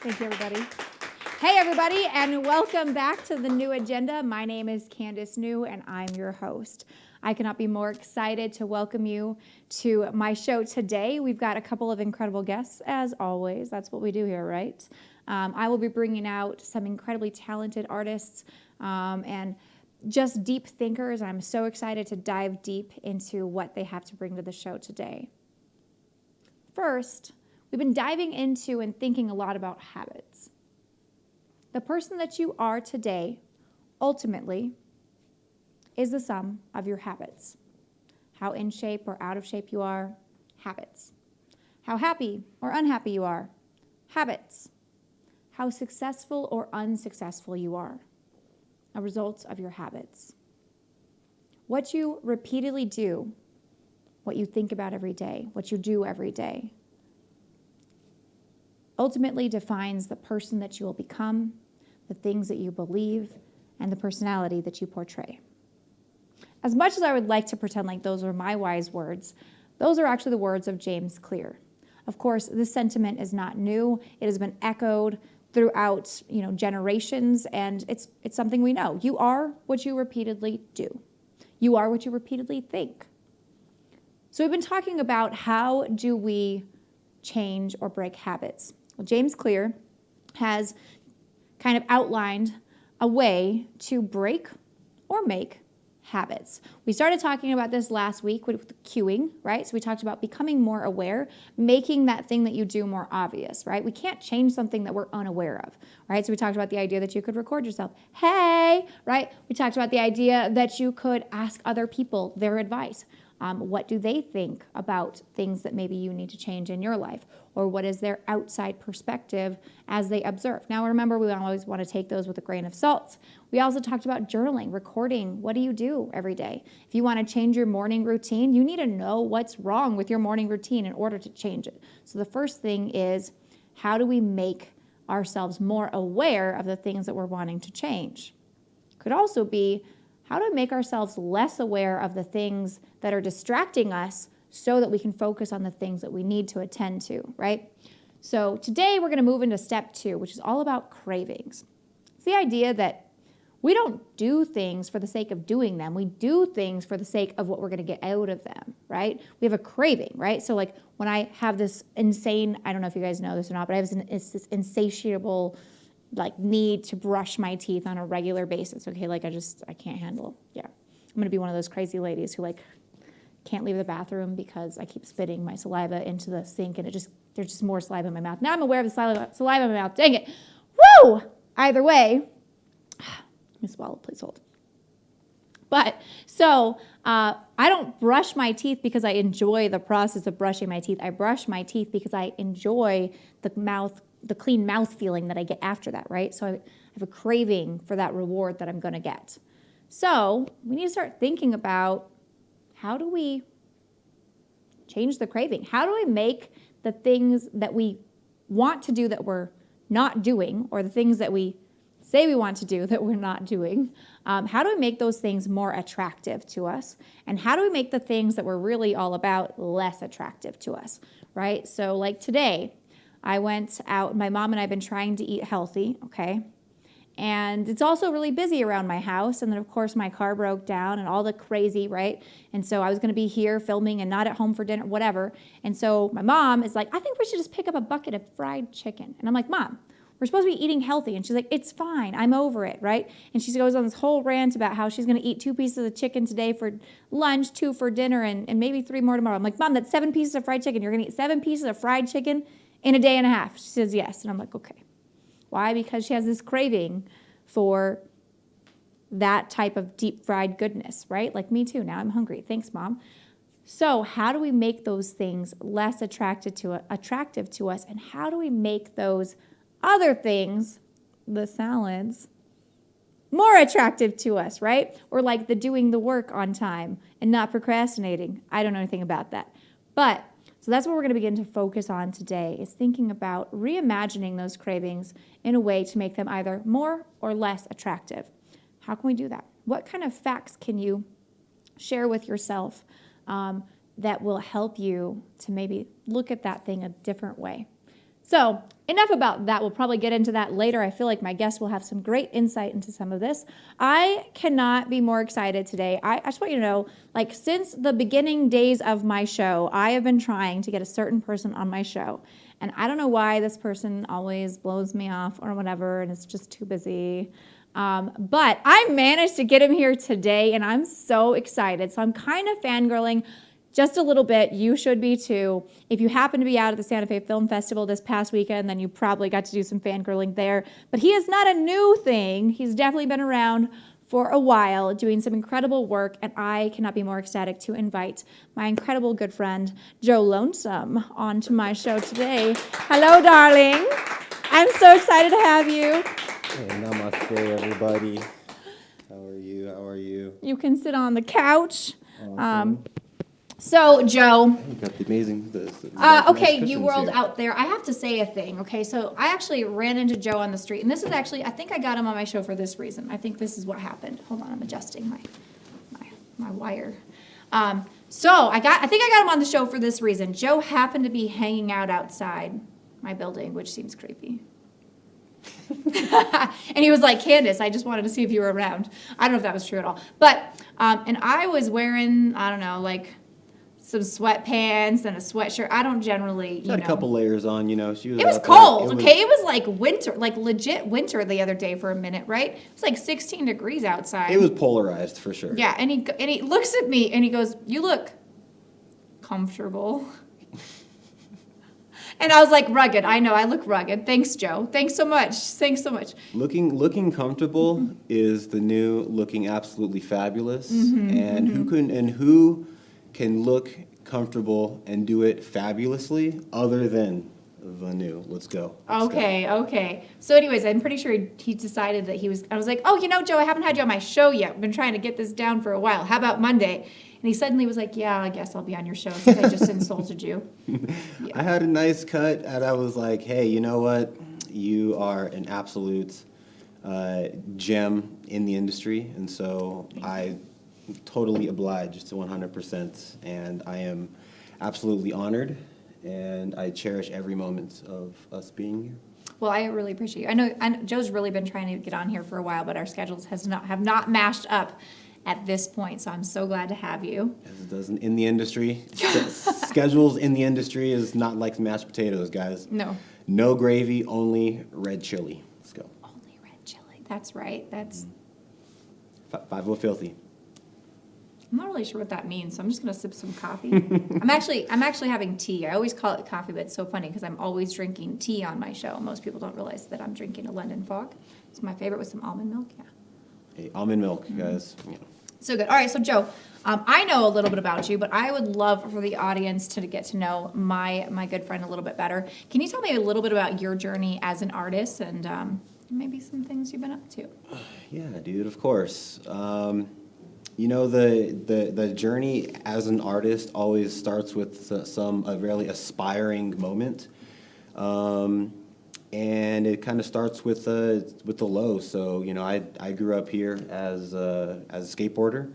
Thank you, everybody. Hey, everybody, and welcome back to the New Agenda. My name is Candace New, and I'm your host. I cannot be more excited to welcome you to my show today. We've got a couple of incredible guests, as always. That's what we do here, right? I will be bringing out some incredibly talented artists and just deep thinkers. I'm so excited to dive deep into what they have to bring to the show today. First, we've been diving into and thinking a lot about habits. The person that you are today, ultimately, is the sum of your habits. How in shape or out of shape you are, habits. How happy or unhappy you are, habits. How successful or unsuccessful you are, a result of your habits. What you repeatedly do, what you think about every day, what you do every day, ultimately defines the person that you will become, the things that you believe, and the personality that you portray. As much as I would like to pretend like those are my wise words, those are actually the words of James Clear. Of course, this sentiment is not new. It has been echoed throughout, generations, and it's something we know. You are what you repeatedly do. You are what you repeatedly think. So we've been talking about how do we change or break habits. Well, James Clear has kind of outlined a way to break or make habits. We started talking about this last week with cueing, right? So we talked about becoming more aware, making that thing that you do more obvious, right? We can't change something that we're unaware of, right? So we talked about the idea that you could record yourself. Hey, right? We talked about the idea that you could ask other people their advice. What do they think about things that maybe you need to change in your life? Or what is their outside perspective as they observe? Now, remember, we always want to take those with a grain of salt. We also talked about journaling, recording. What do you do every day? If you want to change your morning routine, you need to know what's wrong with your morning routine in order to change it. So the first thing is, how do we make ourselves more aware of the things that we're wanting to change? Could also be, how do we make ourselves less aware of the things that are distracting us so that we can focus on the things that we need to attend to, right? So today we're going to move into step 2, which is all about cravings. It's the idea that we don't do things for the sake of doing them. We do things for the sake of what we're going to get out of them, right? We have a craving, right? So like when I have this insane, I don't know if you guys know this or not, but I have this insatiable need to brush my teeth on a regular basis. Okay, I can't handle. Yeah, I'm gonna be one of those crazy ladies who can't leave the bathroom because I keep spitting my saliva into the sink and there's just more saliva in my mouth. Now I'm aware of the saliva in my mouth. Dang it! Woo! Either way, let me swallow. Please hold. But so I don't brush my teeth because I enjoy the process of brushing my teeth. I brush my teeth because I enjoy the clean mouth feeling that I get after that, right? So I have a craving for that reward that I'm going to get. So we need to start thinking about, how do we change the craving? How do we make the things that we want to do that we're not doing, or the things that we say we want to do that we're not doing? How do we make those things more attractive to us? And how do we make the things that we're really all about less attractive to us, right? So like today, I went out, my mom and I have been trying to eat healthy, okay? And it's also really busy around my house. And then, of course, my car broke down and all the crazy, right? And so I was going to be here filming and not at home for dinner, whatever. And so my mom is like, I think we should just pick up a bucket of fried chicken. And I'm like, Mom, we're supposed to be eating healthy. And she's like, it's fine. I'm over it, right? And she goes on this whole rant about how she's going to eat 2 pieces of chicken today for lunch, 2 for dinner, and maybe 3 more tomorrow. I'm like, Mom, that's 7 pieces of fried chicken. You're going to eat 7 pieces of fried chicken in a day and a half? She says yes. And I'm like, okay. Why? Because she has this craving for that type of deep fried goodness, right? Like me too. Now I'm hungry. Thanks, Mom. So how do we make those things less attractive to us? And how do we make those other things, the salads, more attractive to us, right? Or like the doing the work on time and not procrastinating. I don't know anything about that. But so that's what we're going to begin to focus on today, is thinking about reimagining those cravings in a way to make them either more or less attractive. How can we do that? What kind of facts can you share with yourself that will help you to maybe look at that thing a different way? So enough about that. We'll probably get into that later. I feel like my guests will have some great insight into some of this. I cannot be more excited today. I just want you to know, like, since the beginning days of my show, I have been trying to get a certain person on my show. And I don't know why this person always blows me off or whatever, and it's just too busy. But I managed to get him here today, and I'm so excited. So I'm kind of fangirling just a little bit. You should be too. If you happen to be out at the Santa Fe Film Festival this past weekend, then you probably got to do some fangirling there. But he is not a new thing. He's definitely been around for a while doing some incredible work, and I cannot be more ecstatic to invite my incredible good friend, Joe Lonesome, onto my show today. Hello, darling. I'm so excited to have you. Hey, namaste, everybody. How are you? How are you? You can sit on the couch. Awesome. So, Joe. You got the amazing. Okay, you world out there. I have to say a thing. Okay, so I actually ran into Joe on the street, and this is actually, I think I got him on my show for this reason. I think this is what happened. Hold on, I'm adjusting my wire. So I think I got him on the show for this reason. Joe happened to be hanging out outside my building, which seems creepy. And he was like, Candace, I just wanted to see if you were around. I don't know if that was true at all. But, and I was wearing, I don't know, like some sweatpants and a sweatshirt. I don't generally, She had a couple layers on, you know. She was it was out cold, there. okay? It was like winter, like legit winter the other day for a minute, right? It was like 16 degrees outside. It was polarized for sure. Yeah, and he looks at me and he goes, you look comfortable. And I was like, rugged. I know, I look rugged. Thanks, Joe. Thanks so much. Thanks so much. Looking comfortable is the new looking absolutely fabulous. And who can look comfortable and do it fabulously other than the new? Let's go. Okay. So anyways, I'm pretty sure he decided that I was like, oh, you know, Joe, I haven't had you on my show yet. I've been trying to get this down for a while. How about Monday? And he suddenly was like, yeah, I guess I'll be on your show since I just insulted you. Yeah. I had a nice cut, and I was like, hey, you know what? You are an absolute gem in the industry, and so I totally obliged to 100%, and I am absolutely honored, and I cherish every moment of us being here. Well, I really appreciate you. I know Joe's really been trying to get on here for a while, but our schedules have not matched up at this point, so I'm so glad to have you. As it doesn't in the industry. Schedules in the industry is not like mashed potatoes, guys. No. No gravy, only red chili. Let's go. Only red chili. That's right. That's 5-0 filthy. I'm not really sure what that means, so I'm just gonna sip some coffee. I'm actually having tea. I always call it coffee, but it's so funny because I'm always drinking tea on my show. Most people don't realize that I'm drinking a London Fog. It's my favorite with some almond milk. Yeah. Hey, almond milk, guys. You know. So good. All right, so Joe, I know a little bit about you, but I would love for the audience to get to know my good friend a little bit better. Can you tell me a little bit about your journey as an artist and maybe some things you've been up to? Yeah, dude, of course. You know, the journey as an artist always starts with a really aspiring moment. And it kind of starts with the low. So, you know, I grew up here as a skateboarder.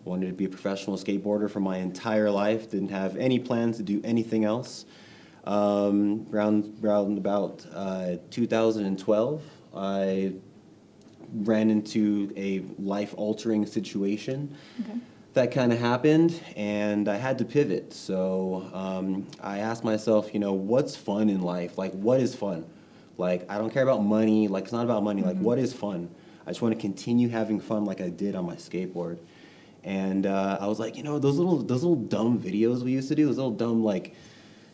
Wanted to be a professional skateboarder for my entire life. Didn't have any plans to do anything else. Round about 2012, I ran into a life-altering situation. Okay. That kind of happened, and I had to pivot. So I asked myself, you know, what's fun in life? Like, what is fun? Like, I don't care about money. Like, it's not about money. Like, what is fun? I just want to continue having fun like I did on my skateboard. And I was like, you know, those little dumb videos we used to do, those little dumb, like,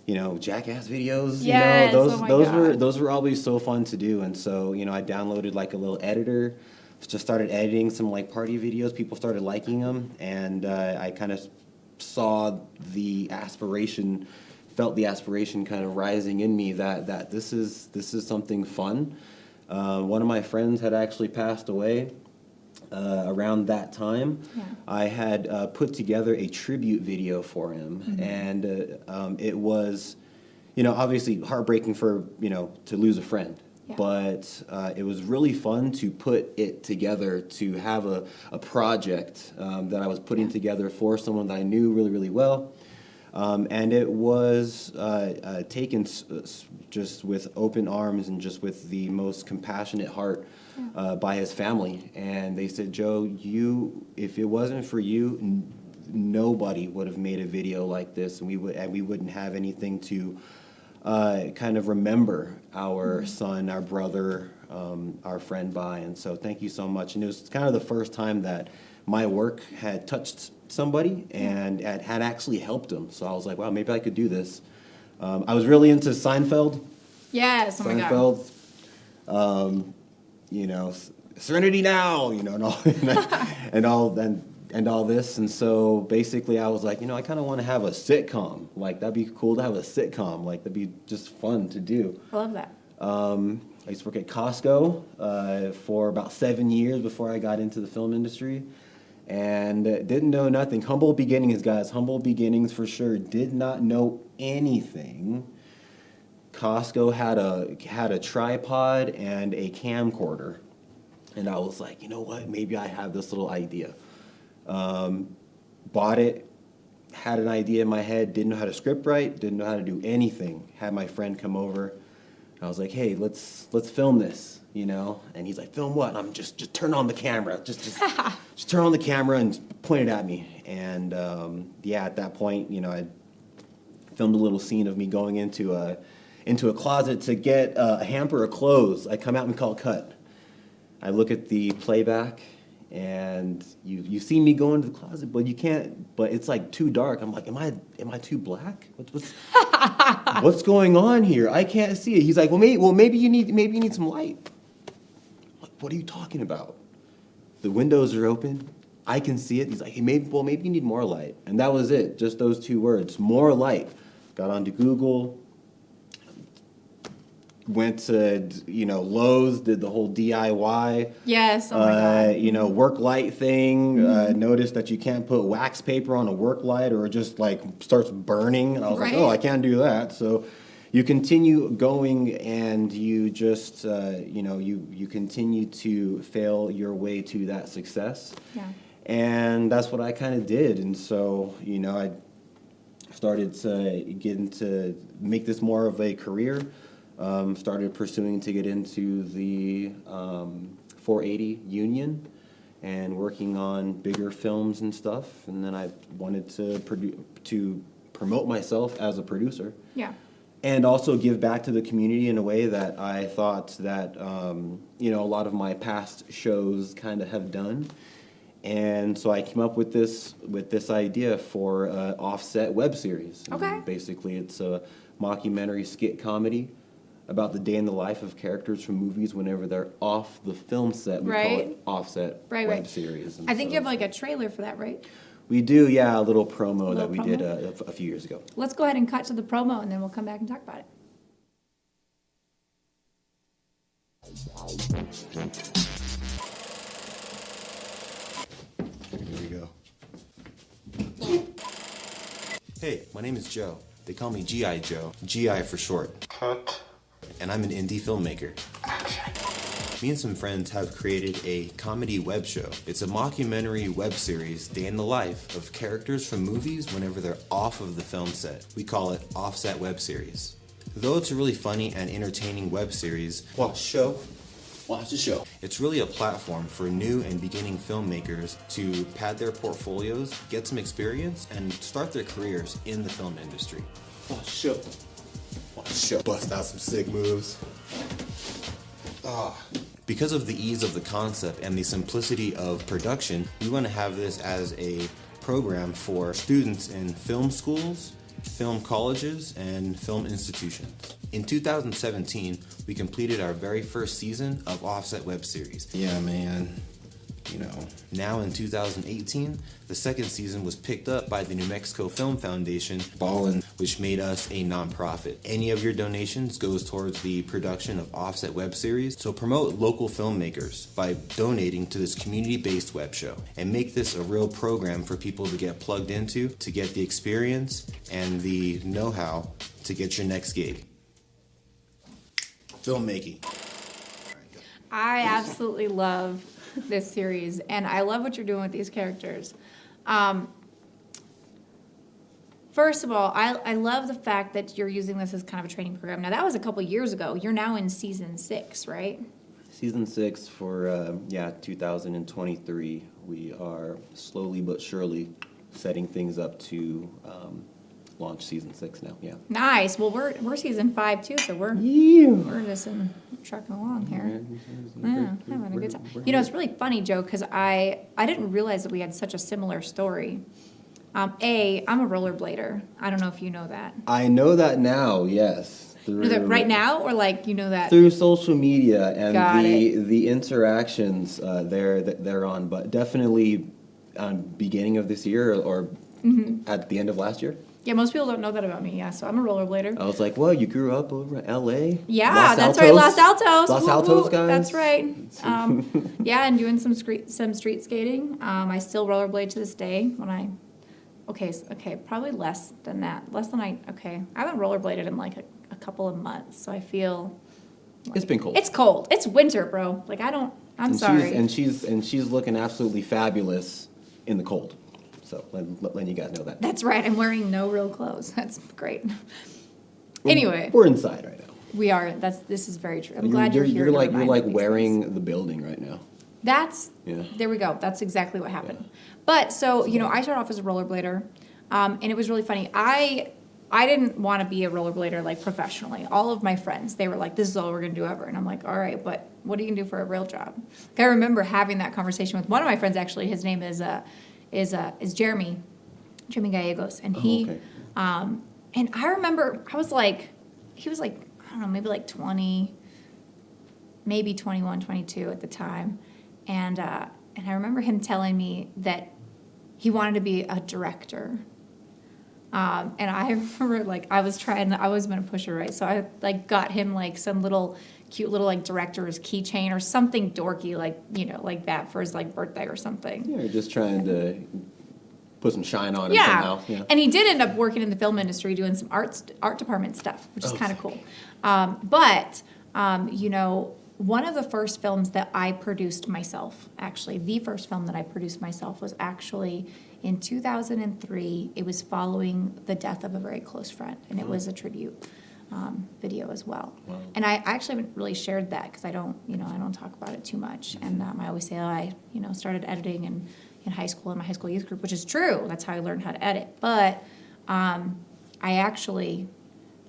you know, jackass videos. Yes, you know, those were always so fun to do. And so, you know, I downloaded like a little editor, just started editing some like party videos. People started liking them, and I kind of saw the aspiration. Felt the aspiration kind of rising in me that this is something fun. One of my friends had actually passed away around that time. Yeah. I had put together a tribute video for him, and it was, you know, obviously heartbreaking for, you know, to lose a friend. Yeah. But it was really fun to put it together, to have a project that I was putting together for someone that I knew really, really well. And it was taken just with open arms and just with the most compassionate heart by his family. And they said, Joe, if it wasn't for you, nobody would have made a video like this, and we wouldn't have anything to kind of remember our son, our brother, our friend by. And so thank you so much. And it was kind of the first time that my work had touched somebody and had actually helped them. So I was like, wow, maybe I could do this. I was really into Seinfeld. Yes, oh my God. Seinfeld, Serenity Now, and all this. And so basically I was like, I kind of want to have a sitcom. Like, that'd be cool to have a sitcom. Like, that'd be just fun to do. I love that. I used to work at Costco for about 7 years before I got into the film industry. And didn't know nothing. Humble beginnings, guys. Humble beginnings for sure. Did not know anything. Costco had a tripod and a camcorder. And I was like, you know what? Maybe I have this little idea. Bought it. Had an idea in my head. Didn't know how to script write. Didn't know how to do anything. Had my friend come over. I was like, hey, let's film this. And he's like, film what? And I'm just turn on the camera. Just turn on the camera and point it at me. And at that point, I filmed a little scene of me going into a closet to get a hamper of clothes. I come out and we call it cut. I look at the playback, and you see me go into the closet, but you can't. But it's like too dark. I'm like, am I too black? What's going on here? I can't see it. He's like, maybe you need some light. What are you talking about? The windows are open. I can see it. He's like, hey, maybe you need more light. And that was it. Just those 2 words, more light. Got onto Google. Went to, Lowe's, did the whole DIY. Yes, oh my God. Work light thing. Noticed that you can't put wax paper on a work light or it just like starts burning. And I was like, oh, I can't do that. So you continue going and you just, you continue to fail your way to that success. Yeah. And that's what I kind of did. And so, I started to make this more of a career. Started pursuing to get into the 480 union and working on bigger films and stuff. And then I wanted to promote myself as a producer. Yeah. And also give back to the community in a way that I thought that, a lot of my past shows kind of have done. And so I came up with this idea for an offset web series. Okay. And basically, it's a mockumentary skit comedy about the day in the life of characters from movies whenever they're off the film set. We call it offset web series. And I think you have like a trailer for that, right? We do, yeah, a little promo that we did a few years ago. Let's go ahead and cut to the promo, and then we'll come back and talk about it. Here we go. Hey, my name is Joe. They call me G.I. Joe. G.I. for short. Cut. And I'm an indie filmmaker. Me and some friends have created a comedy web show. It's a mockumentary web series, day in the life of characters from movies whenever they're off of the film set. We call it Offset Web Series. Though it's a really funny and entertaining web series, watch the show. It's really a platform for new and beginning filmmakers to pad their portfolios, get some experience, and start their careers in the film industry. Watch the show. Bust out some sick moves. Because of the ease of the concept and the simplicity of production, we want to have this as a program for students in film schools, film colleges, and film institutions. In 2017, we completed our very first season of Offset Web Series. Yeah, man. Now in 2018, the second season was picked up by the New Mexico Film Foundation, Ballin', which made us a nonprofit. Any of your donations goes towards the production of Offset Web Series, so promote local filmmakers by donating to this community-based web show and make this a real program for people to get plugged into, to get the experience and the know-how to get your next gig. Filmmaking. I absolutely love this series, and I love what you're doing with these characters. First of all, I love the fact that you're using this as kind of a training program. Now, that was a couple years ago. You're now in season 6, right? Season 6 for 2023. We are slowly but surely setting things up to launch season 6 now. Yeah. Nice. Well, we're season 5 too, so we're just trucking along here. Yeah, having a good time. You know, it's really funny, Joe, because I didn't realize that we had such a similar story. I'm a rollerblader. I don't know if you know that. I know that now. Yes. You know that right now, or like you know that through social media and Got the interactions they're on, but definitely beginning of this year or at the end of last year. Yeah, most people don't know that about me. Yeah, so I'm a rollerblader. I was like, well, you grew up over in L.A.? Yeah, that's right, Los Altos. Los Woo, Altos, woo. guys. That's right. Yeah, and doing some street skating. I still rollerblade to this day. Okay, probably less than that. I haven't rollerbladed in like a couple of months, so I feel like It's been cold. It's cold. It's winter, bro. Like I'm sorry. She's looking absolutely fabulous in the cold. So letting you guys know that. That's right. I'm wearing no real clothes. That's great. Anyway, we're inside right now. we are. This is very true. I'm glad you're here. You're like wearing the building right now. There we go. That's exactly what happened. Yeah. But so, I started off as a rollerblader, and it was really funny. I didn't want to be a rollerblader like professionally. All of my friends, they were like, "This is all we're gonna do ever," and I'm like, "All right, but what are you gonna do for a real job?" Like, I remember having that conversation with one of my friends. Actually, his name is Jeremy Gallegos, and and I remember he was like, I don't know, maybe like 20, maybe 21, 22 at the time, and I remember him telling me that he wanted to be a director. And I remember I was going to push her, right? So I got him some cute little director's keychain or something dorky like that for his birthday or something. Yeah, you're just trying to put some shine on him somehow. Yeah. And he did end up working in the film industry doing some art department stuff, which is kind of cool. But one of the first films that I produced myself, actually, the first film that I produced myself was actually in 2003. It was following the death of a very close friend, and it was a tribute video as well. Wow. And I actually haven't really shared that because I don't talk about it too much. And I always say I started editing in high school in my high school youth group, which is true. That's how I learned how to edit. But I actually,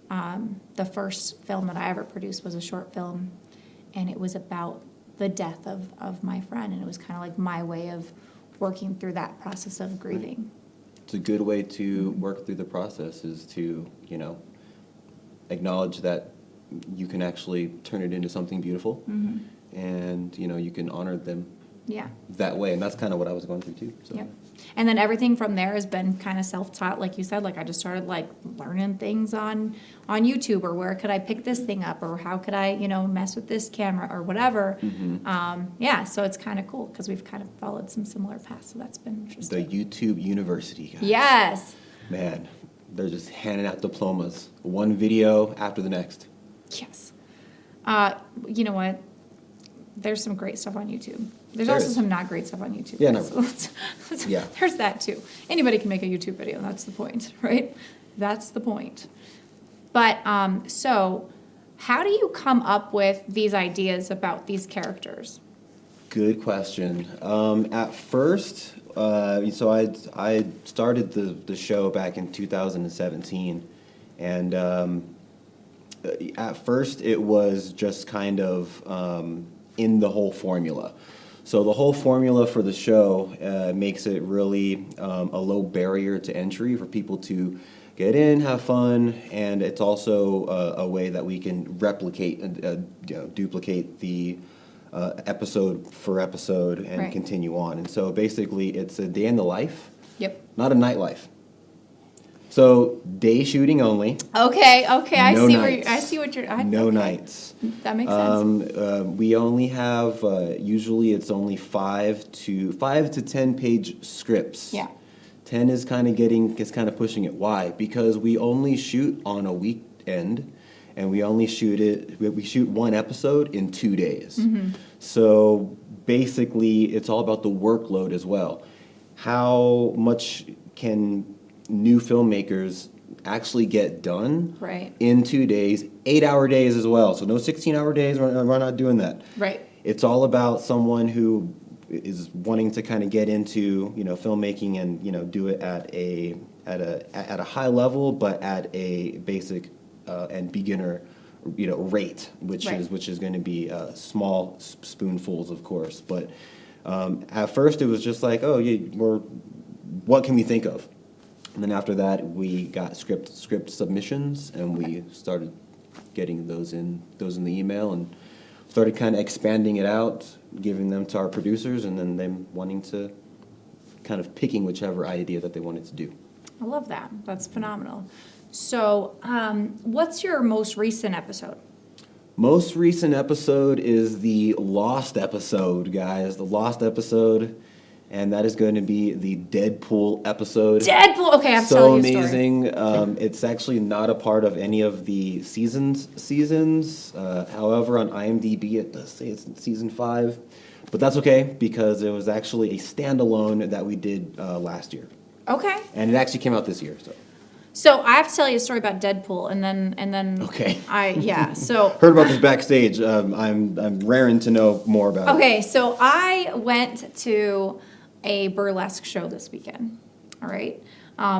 the first film that I ever produced was a short film, and it was about the death of my friend, and it was kind of like my way of working through that process of grieving. It's a good way to work through the process is to, acknowledge that you can actually turn it into something beautiful, and, you can honor them that way. And that's kind of what I was going through too. So. Yep. And then everything from there has been kind of self-taught, like you said. I just started learning things on YouTube, or where could I pick this thing up, or how could I mess with this camera or whatever. So it's kind of cool because we've kind of followed some similar paths, so that's been interesting. The YouTube University, guys. Yes. Man, they're just handing out diplomas, one video after the next. Yes. You know what? There's some great stuff on YouTube. There's also some not great stuff on YouTube. Yeah, no. So there's that too. Anybody can make a YouTube video. That's the point, right? That's the point. But so how do you come up with these ideas about these characters? Good question. At first, so I started the show back in 2017, and at first it was just kind of in the whole formula. So the whole formula for the show makes it really a low barrier to entry for people to get in, have fun, and it's also a way that we can replicate and duplicate the episode for episode and continue on. And so basically it's a day in the life, not a nightlife. So day shooting only. Okay. I no see nights. what you're. No nights. That makes sense. We only have usually it's only 5 to 10 page scripts. Yeah. 10 is kind of pushing it. Why? Because we only shoot on a weekend, and we shoot one episode in 2 days. So basically, it's all about the workload as well. How much can new filmmakers actually get done Right. in 2 days, 8-hour days as well. So no 16-hour days. We're not doing that. Right. It's all about someone who is wanting to kind of get into, filmmaking and, do it at a high level, but at a basic and beginner, rate, which is going to be small spoonfuls, of course. But at first, it was just like, oh, what can we think of? And then after that, we got script submissions, and we started getting those in the email, and started kind of expanding it out, giving them to our producers, and then them wanting to kind of picking whichever idea that they wanted to do. I love that. That's phenomenal. So, what's your most recent episode? Most recent episode is the Lost episode, guys. The Lost episode, and that is going to be the Deadpool episode. Deadpool. Okay, I'm so telling you a amazing. It's actually not a part of any of the seasons. However, on IMDb it does say it's in season 5, but that's okay because it was actually a standalone that we did last year, Okay. and it actually came out this year. So I have to tell you a story about Deadpool, and then. Okay. So. Heard about this backstage. I'm raring to know more about it. Okay, so I went to a burlesque show this weekend. All right,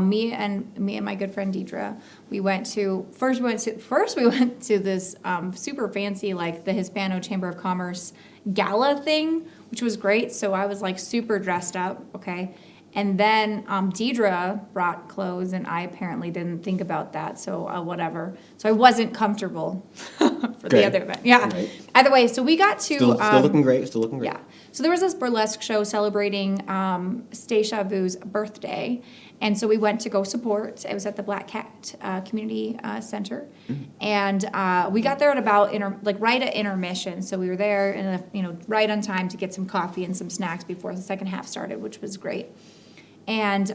me and my good friend Deidre, we went to this super fancy, like the Hispano Chamber of Commerce gala thing, which was great. So I was like super dressed up. Okay. And then Deidre brought clothes, and I apparently didn't think about that, so whatever. So I wasn't comfortable for the other event. Yeah. Right. Either way, so we got to... Still looking great. Still looking great. Yeah. So there was this burlesque show celebrating Stacia Vu's birthday, and so we went to go support. It was at the Black Cat Community Center, and we got there at about right at intermission. So we were there, and right on time to get some coffee and some snacks before the second half started, which was great. And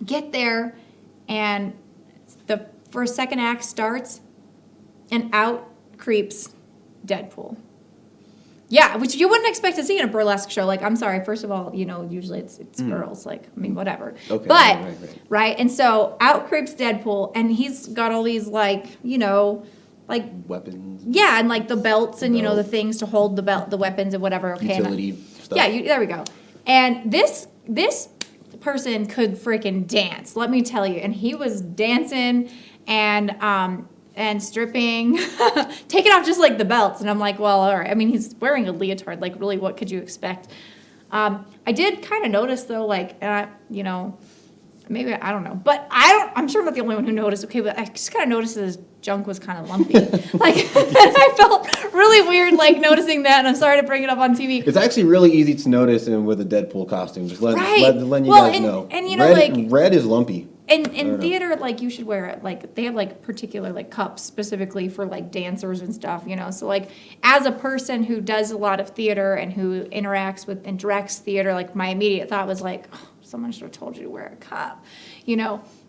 get there, and the first second act starts, and out creeps Deadpool. Yeah, which you wouldn't expect to see in a burlesque show. Like, I'm sorry, first of all, usually it's girls. Like, I mean, whatever. Okay. But right. And so out creeps Deadpool, and he's got all these like weapons. Yeah, and like the belts and the things to hold the weapons and whatever. Okay. Utility stuff. Yeah, there we go. And this person could freaking dance, let me tell you. And he was dancing and stripping, taking off just like the belts. And I'm like, well, all right. I mean, he's wearing a leotard. Like, really, what could you expect? I did kind of notice though, like, maybe I don't know, but I'm sure I'm not the only one who noticed. Okay, but I just kind of noticed that his junk was kind of lumpy. Like, I felt really weird, like noticing that. And I'm sorry to bring it up on TV. It's actually really easy to notice with a Deadpool costume. Just let you guys know. And red is lumpy. And in theater, like, you should wear it. Like, they have like particular like cups specifically for like dancers and stuff. So like, as a person who does a lot of theater and who interacts with and directs theater, like my immediate thought was like, oh, someone should have told you to wear a cup.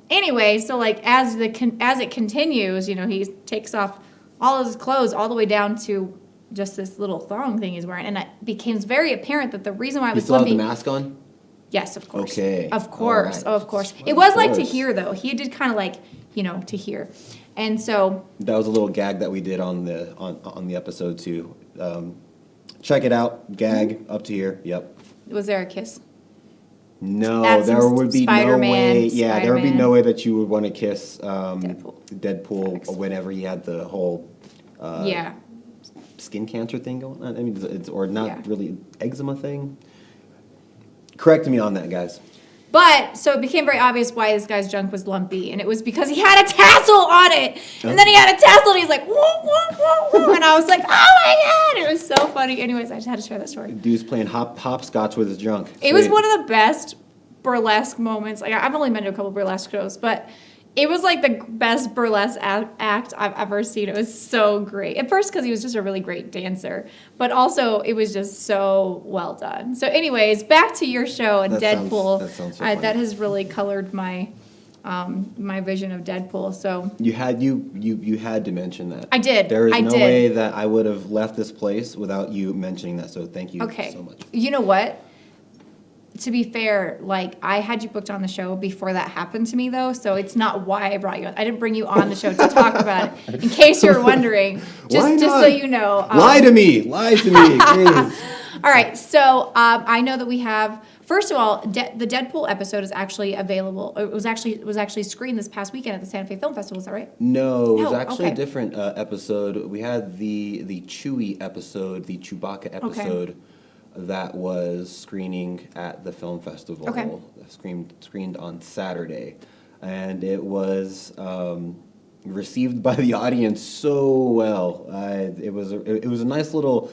Anyway, so like as it continues, he takes off all of his clothes all the way down to just this little thong thing he's wearing, and it becomes very apparent that the reason why I was still have lumpy. the mask on? Yes, of course. Okay. Of course. Right. Oh, of course. It Of was like to course. hear though. He did kind of like, to hear. And so That was a little gag that we did on the episode too. Check it out. Gag up to here. Yep. was there a kiss? No, That's there would be no Spider-Man, way. Yeah, there would be Spider-Man. no way that you would want to kiss Deadpool. Deadpool whenever he had the whole Yeah. skin cancer thing going on. I mean, it's or not Yeah. really eczema thing. Correct me on that, guys. But, so it became very obvious why this guy's junk was lumpy, and it was because he had a tassel on it. And then he had a tassel, and he's like, whoa, whoa, whoa, whoa. And I was like, oh my God. It was so funny. Anyways, I just had to share that story. Dude's playing hopscotch with his junk. It was Sweet. one of the best burlesque moments. Like, I've only been to a couple burlesque shows, but it was like the best burlesque act I've ever seen. It was so great. At first, because he was just a really great dancer, but also it was just so well done. So, anyways, back to your show and Deadpool. That sounds so funny. That has really colored my my vision of Deadpool. So You had to mention that. I did. There is I no did. way that I would have left this place without you mentioning that. So thank you okay, so much. you know what? to be fair, like, I had you booked on the show before that happened to me, though, so it's not why I brought you on. I didn't bring you on the show to talk about it, in case you were wondering. Just so you know. Lie to me, please. All right, so I know that we have. First of all, the Deadpool episode is actually available. It was actually screened this past weekend at the Santa Fe Film Festival. Is that right? No, it was No, actually okay. a different episode. We had the Chewie episode, the Chewbacca episode, that was screening at the film festival. Okay. Screened on Saturday, and it was received by the audience so well. It was a nice little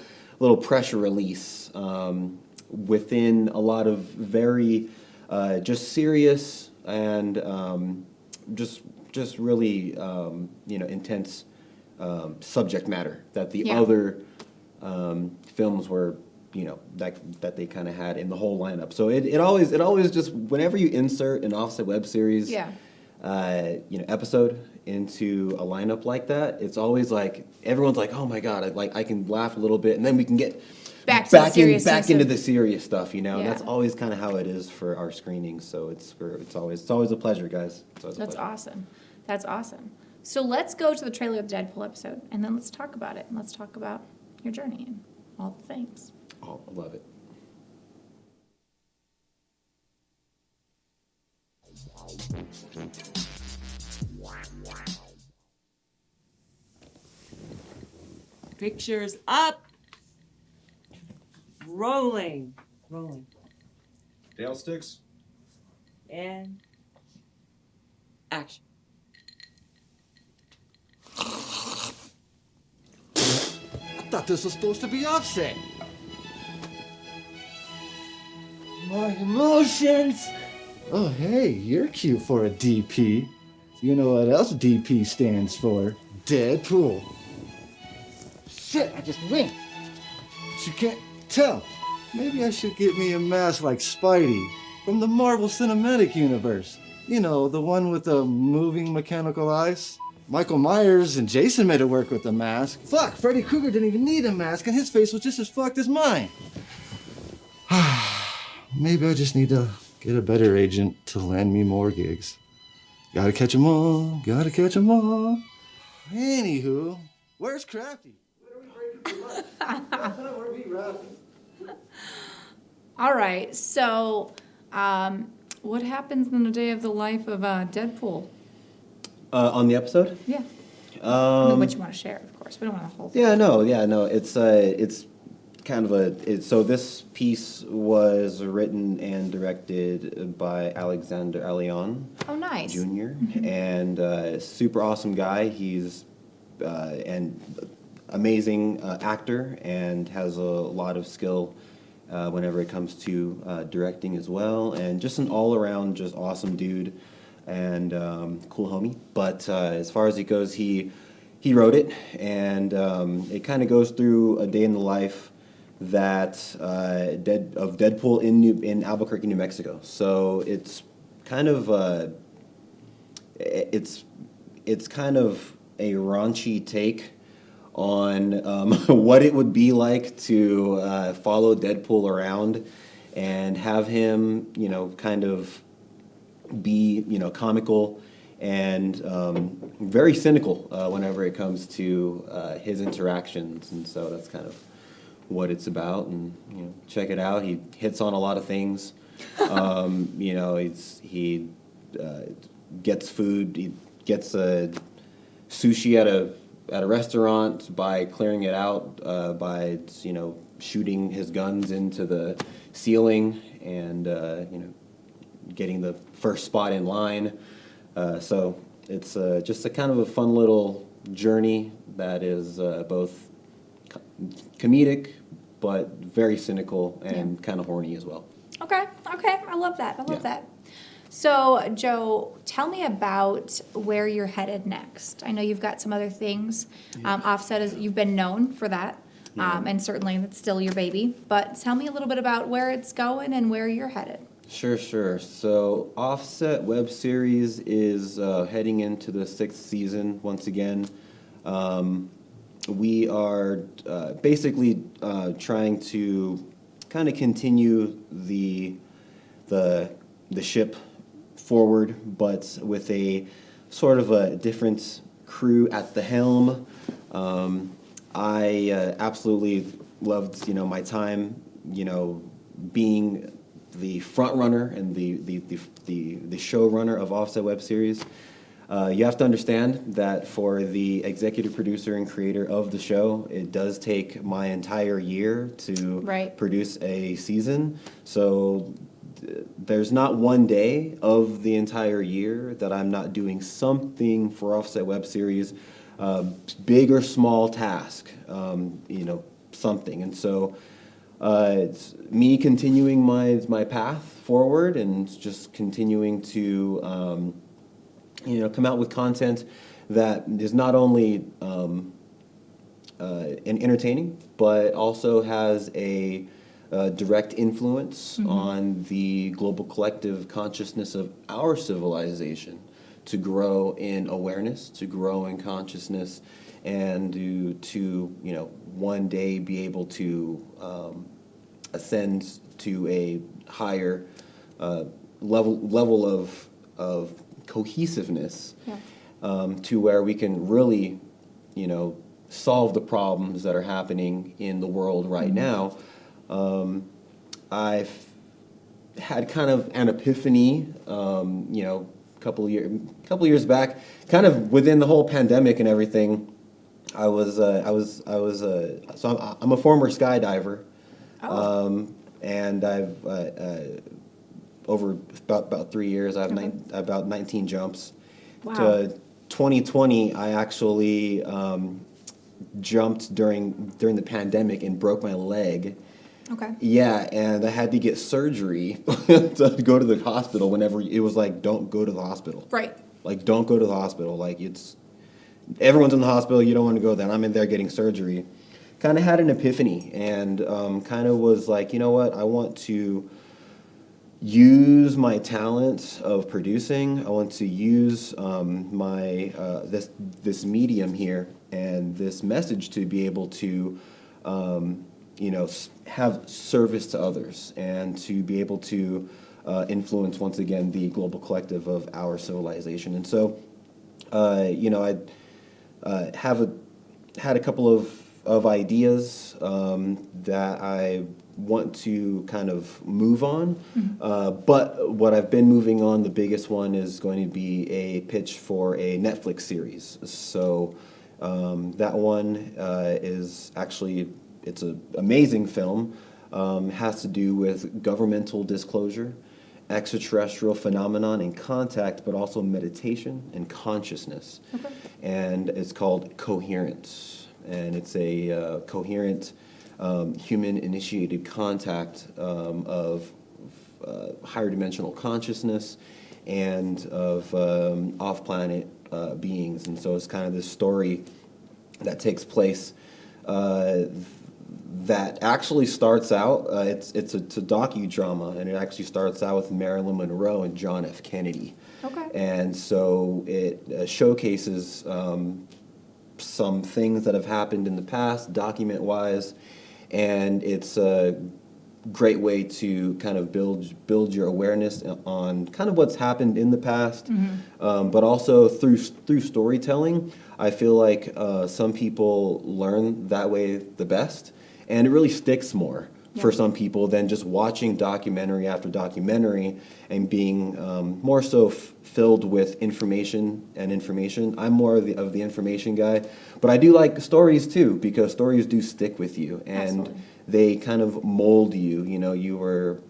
pressure release. Within a lot of very just serious and just really intense subject matter that the other films were that they kind of had in the whole lineup. So it always just, whenever you insert an Offset web series episode into a lineup like that, it's always like everyone's like, oh my god, I can laugh a little bit, and then we can get back into the serious stuff, And that's always kind of how it is for our screenings. So it's always a pleasure, guys. That's awesome. That's awesome. So let's go to the trailer of the Deadpool episode, and then let's talk about it, and let's talk about your journey and all the things. Oh, I love it. Pictures up. Rolling. Dale sticks. And action. I thought this was supposed to be Offset. My emotions! Oh, hey, you're cute for a DP. You know what else DP stands for? Deadpool. Shit, I just winked. But you can't tell. Maybe I should get me a mask like Spidey from the Marvel Cinematic Universe. You know, the one with the moving mechanical eyes. Michael Myers and Jason made it work with the mask. Fuck, Freddy Krueger didn't even need a mask, and his face was just as fucked as mine. Maybe I just need to get a better agent to land me more gigs. Gotta catch 'em all, gotta catch 'em all. Anywho, where's Crafty? Where we rapping? All right, so what happens in the day of the life of Deadpool? On the episode? Yeah. I mean, what you want to share, of course. We don't want to hold. Yeah, no. It's kind of so this piece was written and directed by Alexander Allion. Oh, nice. Jr. And super awesome guy. He's an amazing actor and has a lot of skill whenever it comes to directing as well. And just an all-around just awesome dude and cool homie. But as far as it goes, he wrote it, and it kind of goes through a day in the life of Deadpool in Albuquerque, New Mexico. So it's kind of it's kind of a raunchy take on what it would be like to follow Deadpool around and have him, kind of be, comical and very cynical whenever it comes to his interactions. And so that's kind of what it's about. And, check it out. He hits on a lot of things. He gets food. He gets sushi at a restaurant by clearing it out by shooting his guns into the ceiling and getting the first spot in line. So it's just a kind of a fun little journey that is both comedic but very cynical and kind of horny as well. Okay. I love that. That. So, Joe, tell me about where you're headed next. I know you've got some other things. Offset you've been known for that, and certainly it's still your baby. But tell me a little bit about where it's going and where you're headed. Sure. So, Offset web series is heading into the 6th season once again. We are basically trying to kind of continue the the ship forward, but with a sort of a different crew at the helm. I absolutely loved, my time, being the front runner and the showrunner of Offset Web Series. You have to understand that for the executive producer and creator of the show, it does take my entire year to Right. produce a season. So there's not one day of the entire year that I'm not doing something for Offset Web Series, big or small task, something. And so it's me continuing my path forward and just continuing to come out with content that is not only entertaining, but also has a direct influence on the global collective consciousness of our civilization to grow in awareness, to grow in consciousness, and to one day be able to ascend to a higher level of cohesiveness, to where we can really, solve the problems that are happening in the world right now. I've had kind of an epiphany, couple years back, kind of within the whole pandemic and everything. I'm a former skydiver, and I've over about 3 years, I have about 19 jumps. Wow. To 2020, I actually jumped during the pandemic and broke my leg. Okay. Yeah, and I had to get surgery to go to the hospital whenever it was like, don't go to the hospital. Right. Like, don't go to the hospital. Like, everyone's in the hospital, you don't want to go there. And I'm in there getting surgery. Kind of had an epiphany and kind of was like, you know what, I want to use my talent of producing. I want to use my this medium here and this message to be able to have service to others and to be able to influence once again the global collective of our civilization. And so I had a couple of ideas that I want to kind of move on. But what I've been moving on, the biggest one is going to be a pitch for a Netflix series. So that one is actually, it's an amazing film. Has to do with governmental disclosure, extraterrestrial phenomenon and contact, but also meditation and consciousness. Okay. And it's called Coherence. And it's a coherent human-initiated contact of higher dimensional consciousness and of off-planet beings. And so it's kind of this story that takes place that actually starts out, it's a docudrama, and it actually starts out with Marilyn Monroe and John F. Kennedy. Okay. And so it showcases some things that have happened in the past, document-wise, and it's a great way to kind of build your awareness on kind of what's happened in the past, but also through storytelling. I feel like some people learn that way the best, and it really sticks more for some people than just watching documentary after documentary and being more so filled with information. I'm more of the information guy, but I do like stories too, because stories do stick with you and Absolutely. they kind of mold you. You were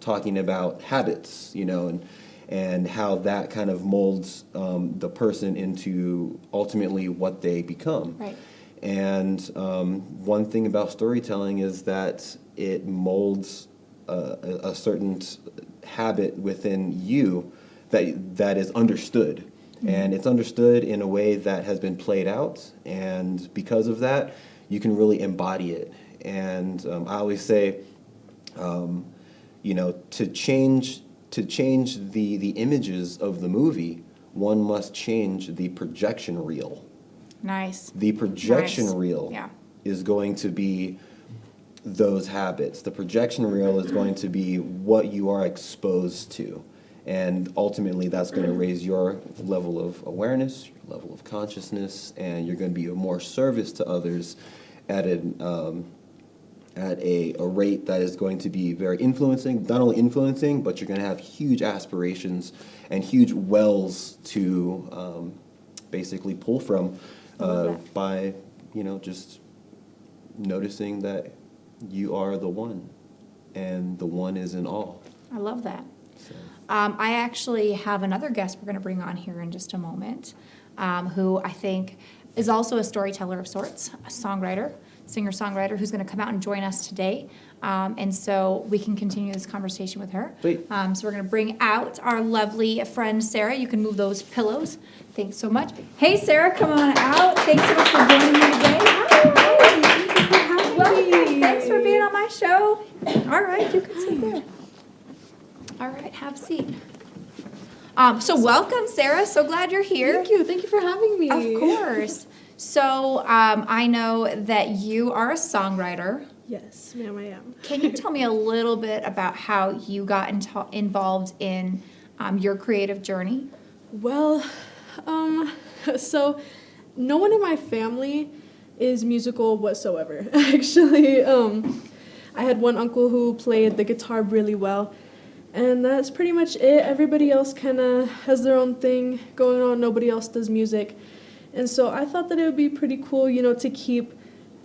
talking about habits, and how that kind of molds the person into ultimately what they become. Right. And one thing about storytelling is that it molds a certain habit within you that is understood. And it's understood in a way that has been played out. And because of that, you can really embody it. And I always say, to change the images of the movie, one must change the projection reel. Nice. The projection Nice. reel Yeah. is going to be those habits. The projection reel is going to be what you are exposed to. And ultimately, that's going to raise your level of awareness, your level of consciousness, and you're going to be of more service to others at a rate that is going to be very influencing, not only influencing, but you're going to have huge aspirations and huge wells to basically pull from by, just noticing that you are the one, and the one is in all. I love that. So. I actually have another guest we're going to bring on here in just a moment, who I think is also a storyteller of sorts, a songwriter, singer-songwriter, who's going to come out and join us today. And so we can continue this conversation with her. Sweet. So we're going to bring out our lovely friend, Sarah. You can move those pillows. Thanks so much. Hey, Sarah, come on out. Thanks so much for joining me today. Hi. Welcome. Thanks for being on my show. All right, you can sit there. All right, have a seat. So welcome, Sarah. So glad you're here. Thank you. Thank you for having me. Of course. So I know that you are a songwriter. Yes, ma'am, I am. Can you tell me a little bit about how you got involved in your creative journey? Well, so no one in my family is musical whatsoever. Actually, I had one uncle who played the guitar really well, and that's pretty much it. Everybody else kind of has their own thing going on. Nobody else does music. And so I thought that it would be pretty cool, to keep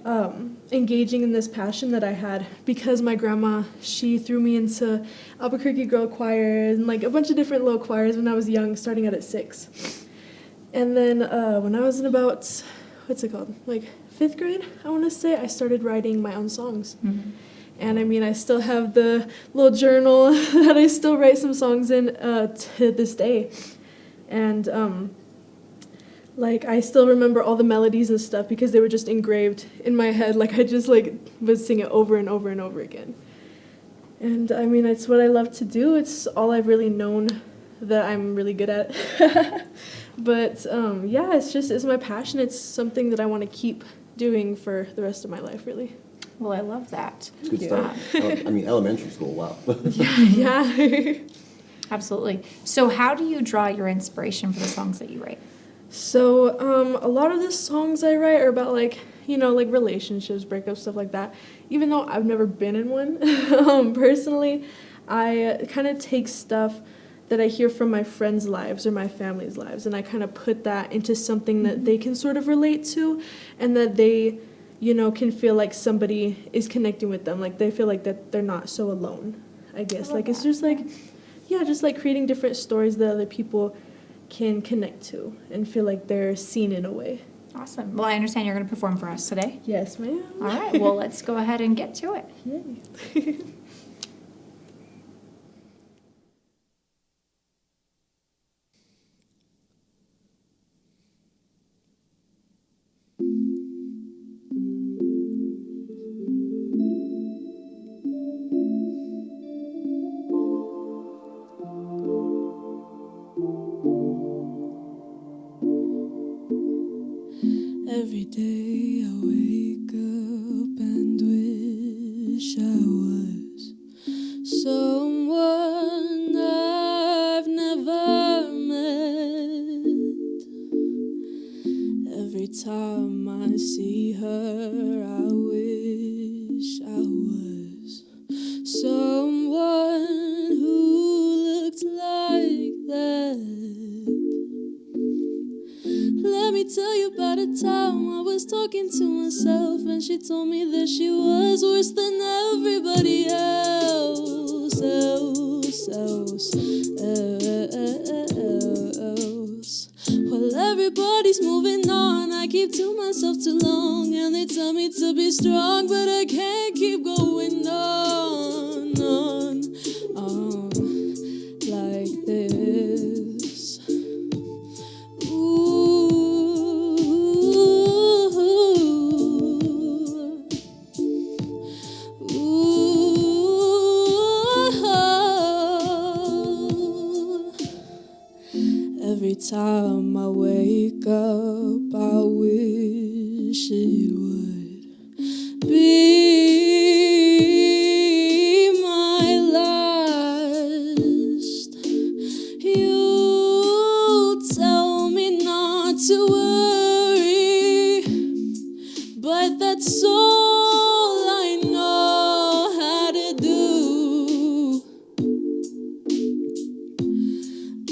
engaging in this passion that I had, because my grandma, she threw me into Albuquerque Girl Choir and like a bunch of different little choirs when I was young, starting out at 6. And then when I was in about, like 5th grade, I want to say, I started writing my own songs. Mm-hmm. And I mean, I still have the little journal that I still write some songs in to this day. And I still remember all the melodies and stuff because they were just engraved in my head. Like, I just, would sing it over and over and over again. And, I mean, it's what I love to do. It's all I've really known that I'm really good at. But, yeah, it's my passion. It's something that I want to keep doing for the rest of my life, really. Well, I love that. It's good stuff. Elementary school, wow. Yeah. Absolutely. So how do you draw your inspiration for the songs that you write? So, a lot of the songs I write are about, relationships, breakups, stuff like that. Even though I've never been in one, personally, I kind of take stuff that I hear from my friends' lives or my family's lives, and I kind of put that into something that they can sort of relate to, and that they, can feel like somebody is connecting with them. Like, they feel like that they're not so alone, I guess. It's just just creating different stories that other people can connect to and feel like they're seen in a way. Awesome. Well, I understand you're going to perform for us today. Yes, ma'am. All right. Well, let's go ahead and get to it. Yay. Every day I wake up and wish I was someone I've never met. Every time I see her, I wish I was someone who looked like that. Let me tell you about a time I was talking to myself, and she told me that she was worse than everybody else. While everybody's moving on, I keep to myself too long, and they tell me to be strong, but I can't keep going on like this. Every time I wake up, I wish it would be my last. You tell me not to worry, but that's all I know how to do.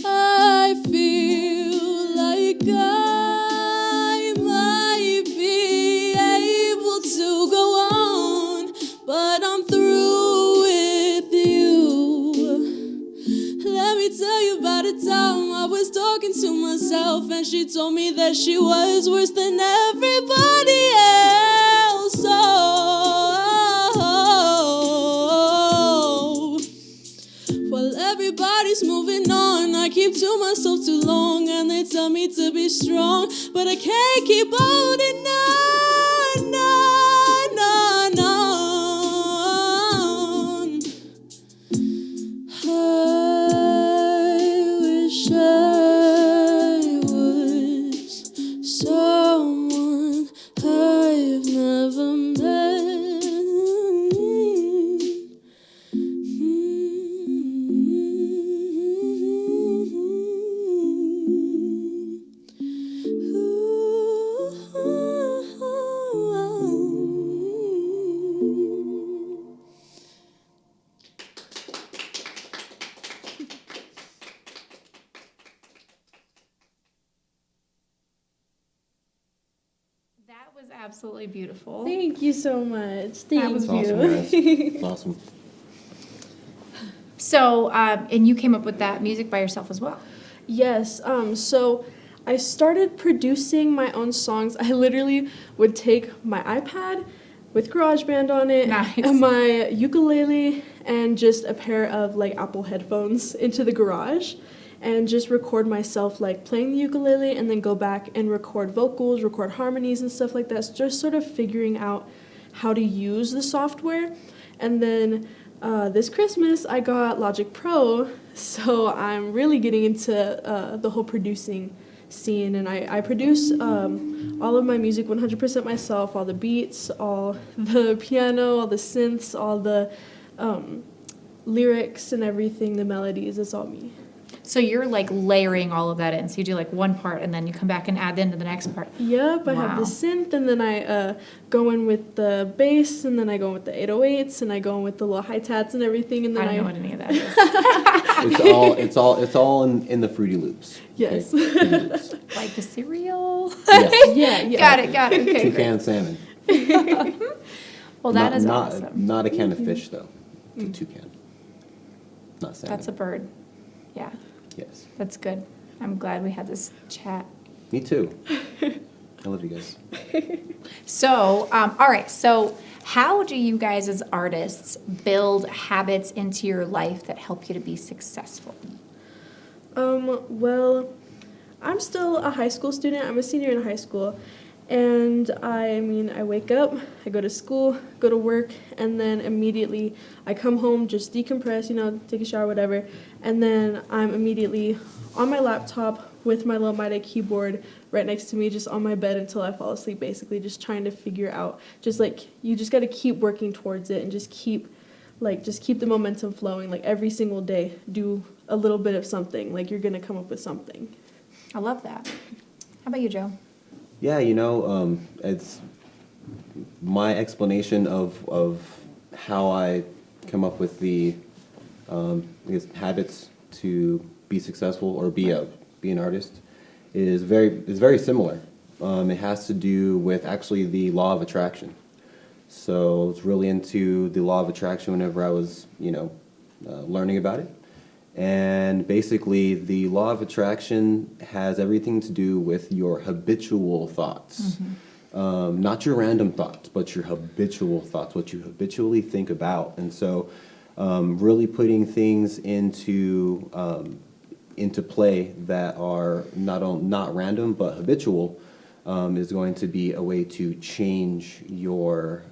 I feel like I might be able to go on, but I'm through with you. Let me tell you about a time I was talking to myself, and she told me that she was worse than everybody else. Oh, while everybody's moving on, I keep to myself too long, and they tell me to be strong, but I can't keep holding on, on, on. I wish I was someone I've never met. That was absolutely beautiful. Thank you so much. Thank That was you. Awesome, guys. It's awesome. So, and you came up with that music by yourself as well. Yes, so I started producing my own songs. I literally would take my iPad with GarageBand on it, Nice. and my ukulele, and just a pair of like Apple headphones into the garage, and just record myself like playing the ukulele, and then go back and record vocals, record harmonies and stuff like that. So just sort of figuring out how to use the software. And then this Christmas I got Logic Pro, so I'm really getting into the whole producing scene, and I produce all of my music 100% myself, all the beats, all the piano, all the synths, all the lyrics and everything, the melodies, it's all me. So you're like layering all of that in. So you do like one part and then you come back and add into the next part. Yep, I have Wow. the synth, and then I go in with the bass, and then I go in with the 808s, and I go in with the little hi-tats and everything, and I then don't know what any of that is. It's all in the Fruity Loops. okay? Yes. Fruity Loops. Like the cereal. Yes. Yeah. Got it. Okay. great. Toucan salmon. Well, that is not, awesome. Not a can of fish though. It's a toucan. Not salmon. That's a bird. Yeah, Yes. that's good. I'm glad we had this chat. Me too. I love you guys. So, all right. So, how do you guys as artists build habits into your life that help you to be successful? Well, I'm still a high school student. I'm a senior in high school. And I wake up, I go to school, go to work, and then immediately I come home, just decompress, take a shower, whatever. And then I'm immediately on my laptop with my little MIDI keyboard right next to me, just on my bed until I fall asleep, basically, just trying to figure out, you just got to keep working towards it and just keep the momentum flowing. Like every single day, do a little bit of something. Like you're going to come up with something. I love that. How about you, Joe? Yeah, it's my explanation of how I come up with the habits to be successful or be an artist is very similar. It has to do with actually the law of attraction. So I was really into the law of attraction whenever I was learning about it. And basically, the law of attraction has everything to do with your habitual thoughts. Not your random thoughts, but your habitual thoughts, what you habitually think about. And so really putting things into play that are not random, but habitual is going to be a way to change your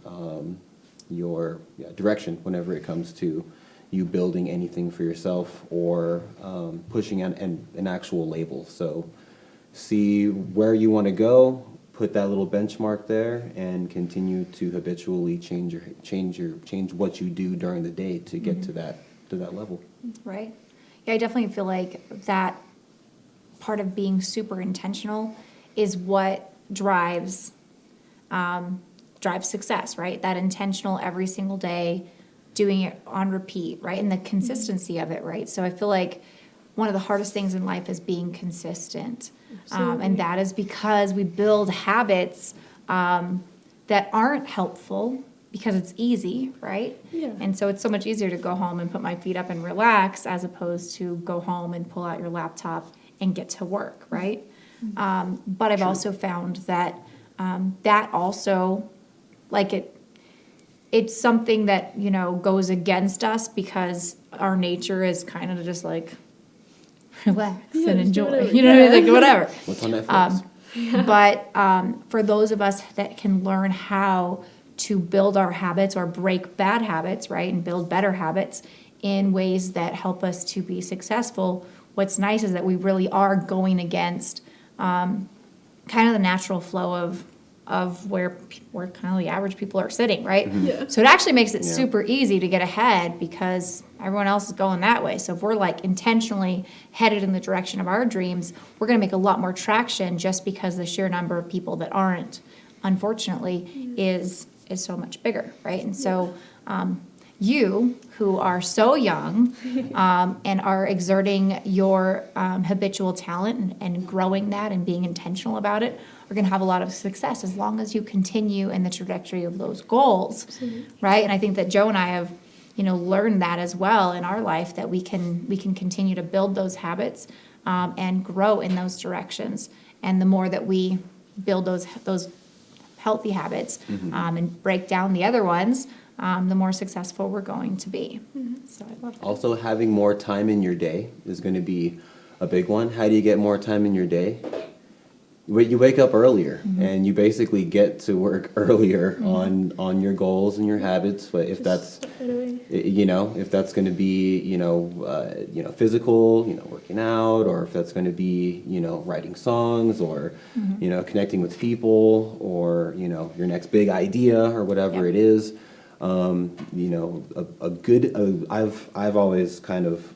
direction whenever it comes to you building anything for yourself or pushing an actual label. So see where you want to go, put that little benchmark there and continue to habitually change what you do during the day to get to that level. Right. Yeah, I definitely feel like that part of being super intentional is what drives success, right? That intentional every single day, doing it on repeat, right? And the consistency of it, right? So I feel like one of the hardest things in life is being consistent. And that is because we build habits that aren't helpful because it's easy, right? Yeah. And so it's so much easier to go home and put my feet up and relax as opposed to go home and pull out your laptop and get to work, right? But I've also found that that also, like it's something that, you know, goes against us because our nature is kind of just like relax Yeah, and just do enjoy, whatever. you know what I mean? Like whatever. What's on Netflix? But for those of us that can learn how to build our habits or break bad habits, right, and build better habits in ways that help us to be successful, what's nice is that we really are going against kind of the natural flow of where kind of the average people are sitting, right? Yeah. So it actually makes it Yeah. super easy to get ahead because everyone else is going that way. So if we're like intentionally headed in the direction of our dreams, we're going to make a lot more traction just because the sheer number of people that aren't, unfortunately, is so much bigger, right? And so you, who are so young and are exerting your habitual talent and growing that and being intentional about it, are going to have a lot of success as long as you continue in the trajectory of those goals, right? And I think that Joe and I have, you know, learned that as well in our life, that we can continue to build those habits and grow in those directions. And the more that we build those healthy habits and break down the other ones, the more successful we're going to be. So I love that. Also, having more time in your day is going to be a big one. How do you get more time in your day? You wake up earlier, and you basically get to work earlier on your goals and your habits. But if that's, you know, if that's going to be, physical, working out, or if that's going to be, writing songs, or, connecting with people, or, your next big idea, or whatever it is. I've always kind of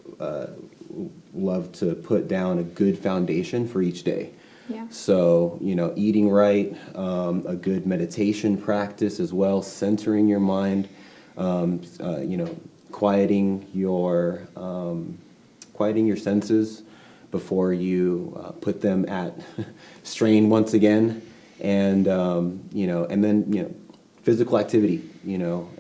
loved to put down a good foundation for each day. Yeah. So, eating right, a good meditation practice as well, centering your mind, quieting your senses before you put them at strain once again, and then physical activity,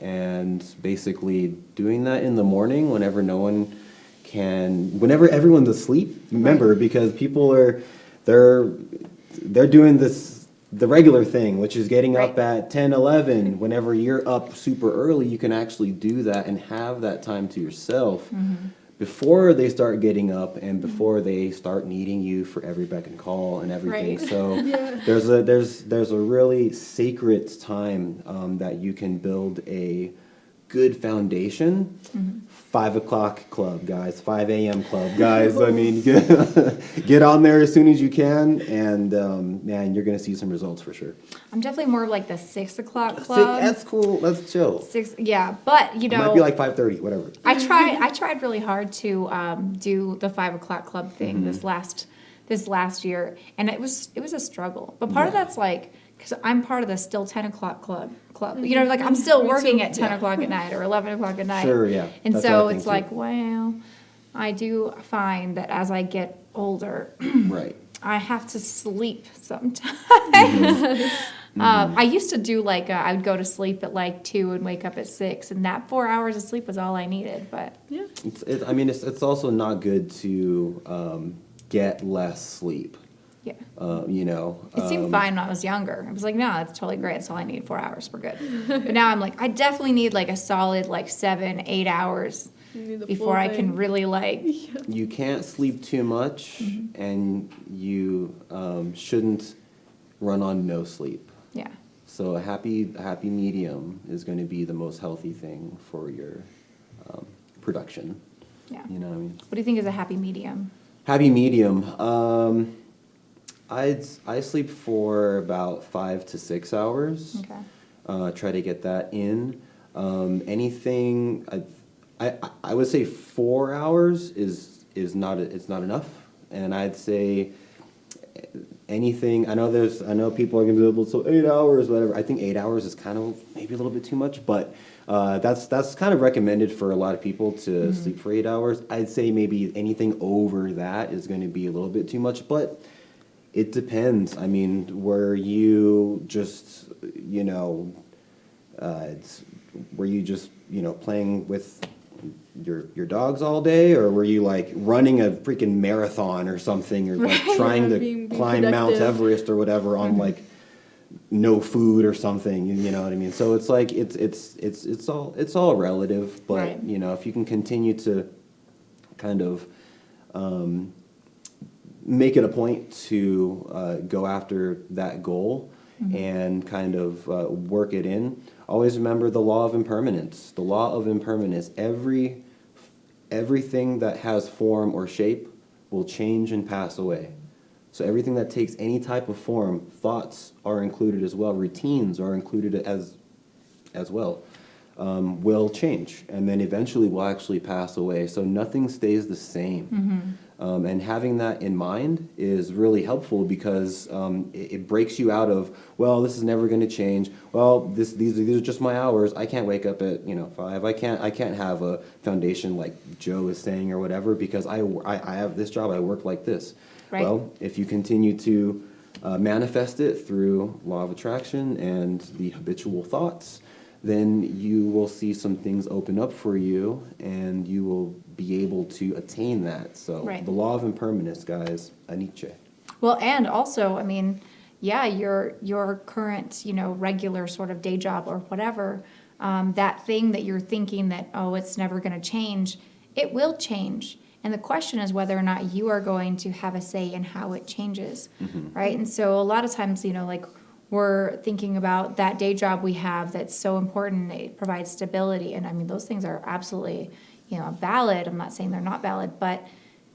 and basically doing that in the morning whenever whenever everyone's asleep. Remember, because people they're doing the regular thing, which is getting up at 10, 11. Whenever you're up super early, you can actually do that and have that time to yourself before they start getting up and before they start needing you for every beck and call and everything. Right. So there's a really sacred time that you can build a good foundation. 5 o'clock club, guys. 5 a.m. club, guys. I mean, get on there as soon as you can, and man, you're gonna see some results for sure. I'm definitely more of like the 6 o'clock club. That's cool. Let's chill. 6, yeah, but It might be like 5:30, whatever. I tried really hard to do the 5 o'clock club thing this last year, and it was a struggle. But part of that's like, because I'm part of the still 10 o'clock club. Like I'm still working at 10 o'clock at night or 11 o'clock at night. Sure, yeah. And That's so what I it's think, like, too. well, I do find that as I get older, Right. I have to sleep sometimes. I used to do like, I would go to sleep at like 2 and wake up at 6, and that 4 hours of sleep was all I needed. But Yeah. It's also not good to get less sleep. yeah, It it seemed fine when I was younger. I was like, no, that's totally great. That's all I need, 4 hours, we're good. But now I'm like, I definitely need like a solid like 7, 8 hours You need the before full I can thing. really like, You can't sleep too much, and you shouldn't run on no sleep. yeah. So a happy medium is going to be the most healthy thing for your production. Yeah. You know what I mean? What do you think is a happy medium? Happy medium. I sleep for about 5 to 6 hours. Okay. Try to get that in. Anything I would say 4 hours is not it's not enough, and I'd say anything. I know people are gonna be able to, so 8 hours, whatever. I think 8 hours is kind of maybe a little bit too much, but that's kind of recommended for a lot of people to sleep for 8 hours. I'd say maybe anything over that is going to be a little bit too much, but it depends. I mean, were you just, were you just, playing with your dogs all day, or were you like running a freaking marathon or something, or like trying to being climb Mount productive. Everest or whatever on like no food or something, you know what I mean? So it's like it's all relative, but Right. If you can continue to kind of make it a point to go after that goal and kind of work it in. Always remember the law of impermanence. The law of impermanence. Everything that has form or shape will change and pass away. So everything that takes any type of form, thoughts are included as well, routines are included as well, will change, and then eventually will actually pass away. So nothing stays the same. And having that in mind is really helpful because it breaks you out of, well, this is never going to change. Well, these are just my hours. I can't wake up at 5. I can't have a foundation like Joe is saying or whatever because I have this job. I work like this. Right. Well, if you continue to manifest it through law of attraction and the habitual thoughts, then you will see some things open up for you and you will be able to attain that. So Right. the law of impermanence, guys, Aniche. Well, and also, I mean, yeah, your current, regular sort of day job or whatever, that thing that you're thinking that, oh, it's never going to change, it will change. And the question is whether or not you are going to have a say in how it changes, right? And so a lot of times, like we're thinking about that day job we have that's so important. It provides stability. And I mean, those things are absolutely, valid. I'm not saying they're not valid, but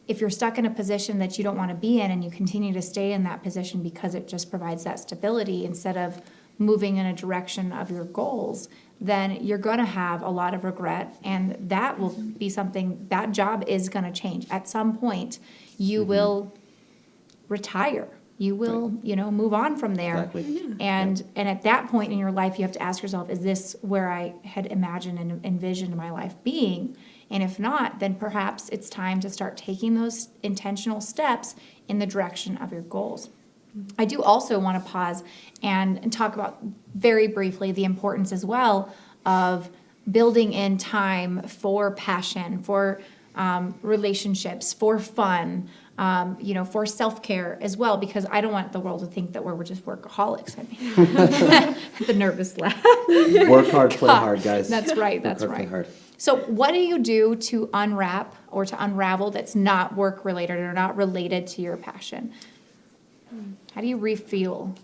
if you're stuck in a position that you don't want to be in and you continue to stay in that position because it just provides that stability instead of moving in a direction of your goals, then you're going to have a lot of regret, and that will be something, that job is going to change. At some point, you will retire. You will, move on from there. Exactly. And at that point in your life, you have to ask yourself, is this where I had imagined and envisioned my life being? And if not, then perhaps it's time to start taking those intentional steps in the direction of your goals. I do also want to pause and talk about very briefly the importance as well of building in time for passion, for relationships, for fun, for self-care as well, because I don't want the world to think that we're just workaholics. I mean, the nervous laugh. Work hard, play hard, guys. That's right, that's Work hard, right. play hard. So what do you do to unwrap or to unravel that's not work-related or not related to your passion? How do you refuel?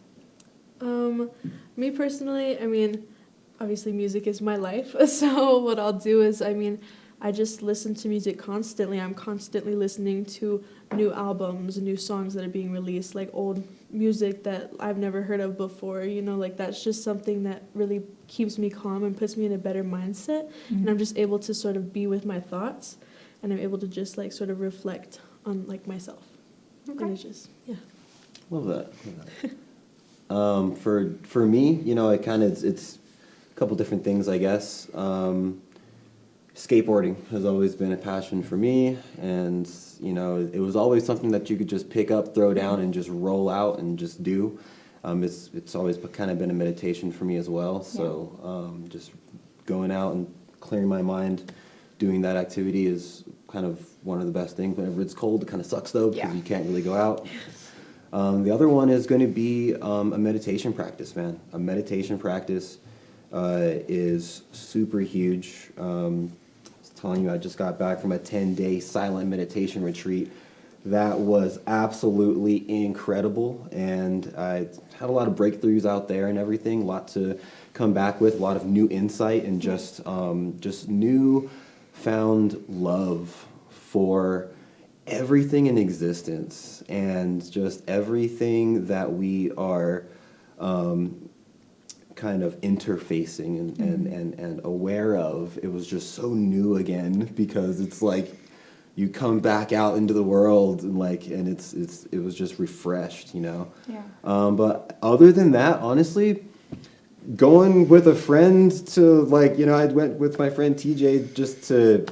Me personally, I mean, obviously music is my life. So what I'll do is, I just listen to music constantly. I'm constantly listening to new albums, new songs that are being released, like old music that I've never heard of before. That's just something that really keeps me calm and puts me in a better mindset. And I'm just able to sort of be with my thoughts, and I'm able to just sort of reflect on myself. Okay. And it's just, yeah. Love that. For me, it's a couple different things, I guess. Skateboarding has always been a passion for me, and it was always something that you could just pick up, throw down, and just roll out and just do. It's always kind of been a meditation for me as well. So just going out and clearing my mind, doing that activity is kind of one of the best things. Whenever it's cold, it kind of sucks though because you can't really go out. The other one is going to be a meditation practice, man. A meditation practice is super huge. I was telling you, I just got back from a 10-day silent meditation retreat. That was absolutely incredible, and I had a lot of breakthroughs out there and everything, a lot to come back with, a lot of new insight and just new found love for everything in existence and just everything that we are kind of interfacing and aware of. It was just so new again, because it's like you come back out into the world and it was just refreshed, you know. Yeah. But other than that, honestly, going with a friend to I went with my friend TJ just to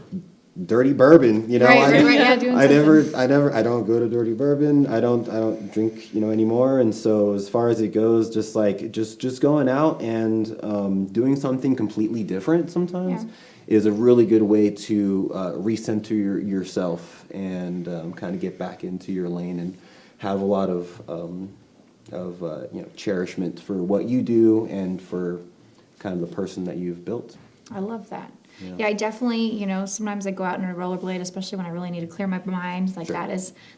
Dirty Bourbon, you know. Right, yeah, doing I something. I don't go to Dirty Bourbon. I don't drink, anymore. And so as far as it goes, just going out and doing something completely different sometimes is a really good way to recenter yourself and kind of get back into your lane and have a lot of cherishment for what you do and for kind of the person that you've built. I love that. Yeah, I definitely, sometimes I go out on a rollerblade, especially when I really need to clear my mind. Like Sure. that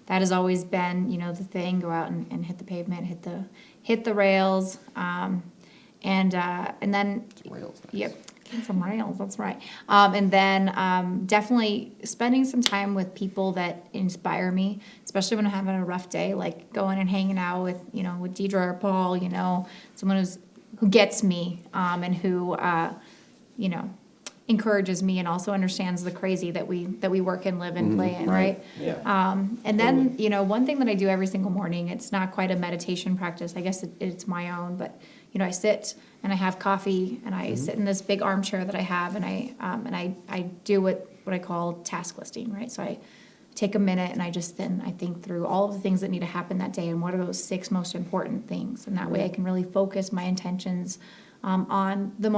has always been, the thing. Go out and hit the pavement, hit the rails, and then Rails, nice. Yep, some rails. That's right. And then definitely spending some time with people that inspire me, especially when I'm having a rough day. Like going and hanging out with with Deidre or Paul. Someone who gets me and who encourages me and also understands the crazy that we work and live and play in, right? Yeah. And then, one thing that I do every single morning, it's not quite a meditation practice. I guess it's my own, but, I sit and I have coffee and I sit in this big armchair that I have and I do what I call task listing, right? So I take a minute and I think through all of the things that need to happen that day and what are those 6 most important things. And that way I can really focus my intentions on the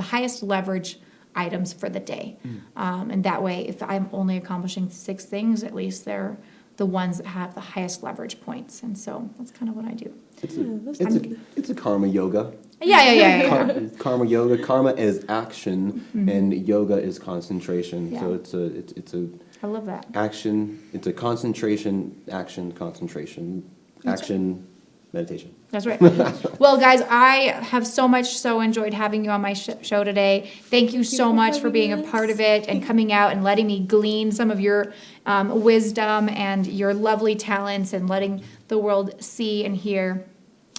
highest leverage items for the day. And that way, if I'm only accomplishing 6 things, at least they're the ones that have the highest leverage points. And so that's kind of what I do. It's a karma yoga. Yeah. Karma yoga. Karma is action, and yoga is concentration. Yeah. So it's a I love that. action. It's a concentration, action, concentration, action, meditation. That's right. Well, guys, I have so enjoyed having you on my show today. Thank you so much for being a part of it and coming out and letting me glean some of your wisdom and your lovely talents and letting the world see and hear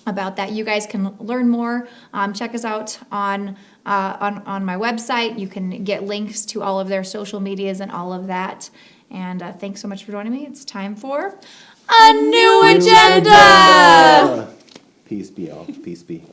about that. You guys can learn more. Check us out on my website. You can get links to all of their social medias and all of that. And thanks so much for joining me. It's time for a new agenda. Peace be all. Peace be.